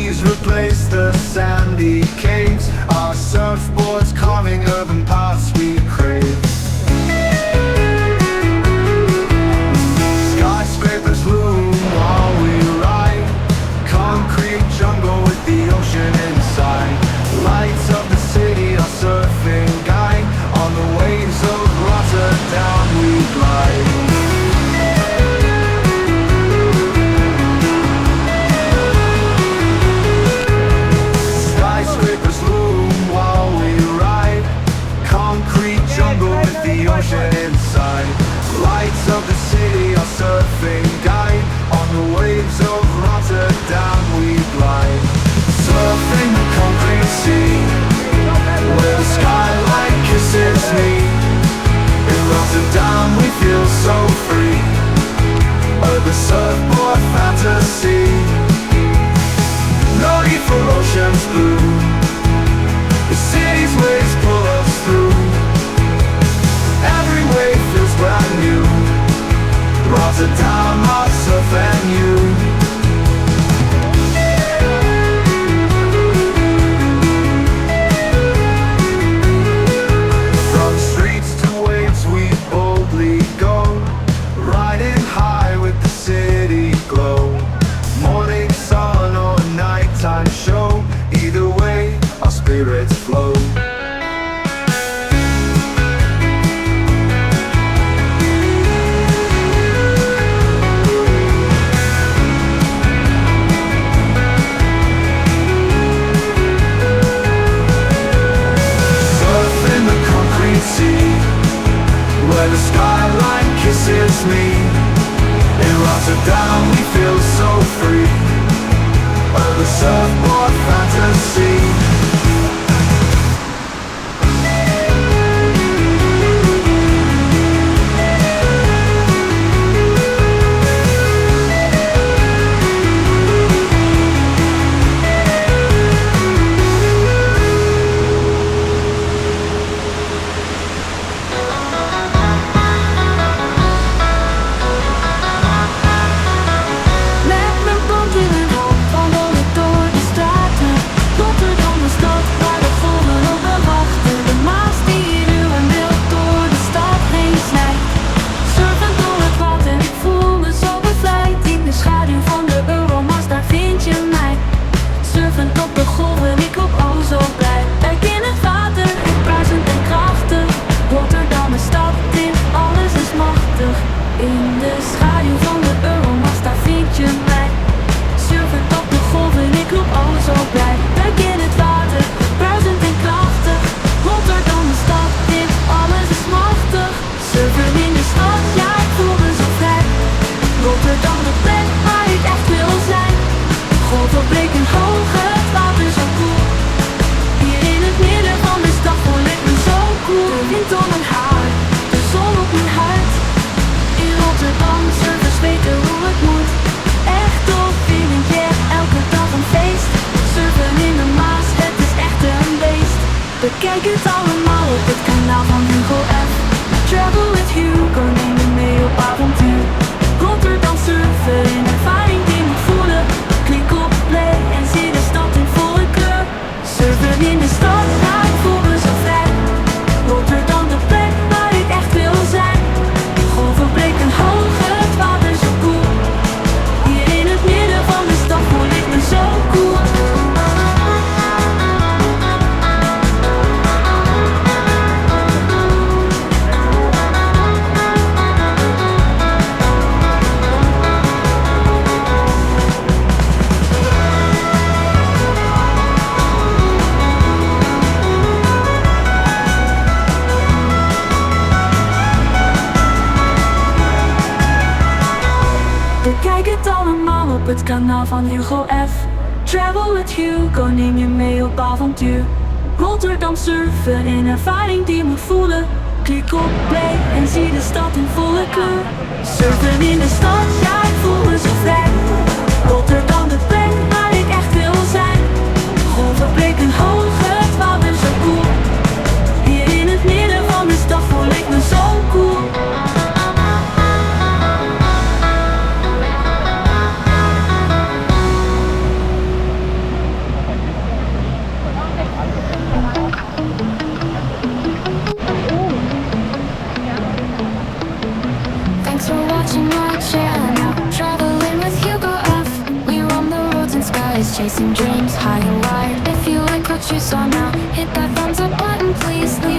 trees replace the sandy caves, our surfboards carving urban paths we crave. Skyscrapers loom while we ride, concrete jungle with the ocean inside. Lights of the city, our surfing guide, on the waves of Rotterdam we glide. Skyscrapers loom while we ride, concrete jungle with the ocean inside. Lights of the city, our surfing guide, on the waves of Rotterdam we glide. Surfing the concrete sea, where the skyline kisses me. In Rotterdam we feel so free, the surfboard fantasy. No need for ocean's blue, the city's waves pull us through. Every wave feels brand new, Rotterdam, our surf and you. From streets to waves we boldly go, riding high with the city glow. Morning sun or nighttime show, either way our spirits flow. Surfing the concrete sea, where the skyline kisses me. In Rotterdam we feel so free, the surfboard fantasy. Bekijk het allemaal op het kanaal van Hugo F. Travel with Hugo, neem je mee op avontuur. Rotterdam surfen, een ervaring die moet voelen. Klik op play en zie de stad in volle kleur. Surfen in de stad, daar voelen we zo vrij. Rotterdam de plek waar ik echt wil zijn. Golven breken hoog, het water zo koel. Hier in het midden van de stad voel ik me zo cool. Bekijk het allemaal op het kanaal van Hugo F. Travel with Hugo, neem je mee op avontuur. Rotterdam surfen, een ervaring die moet voelen. Klik op play en zie de stad in volle kleur. Surfen in de stad, ja ik voel me zo vrij. Rotterdam de plek waar ik echt wil zijn. Golven breken hoog, het water zo koel. Hier in het midden van de stad voel ik me zo cool. chasing dreams high and wide. If you like what you saw now, hit that thumbs up button, please leave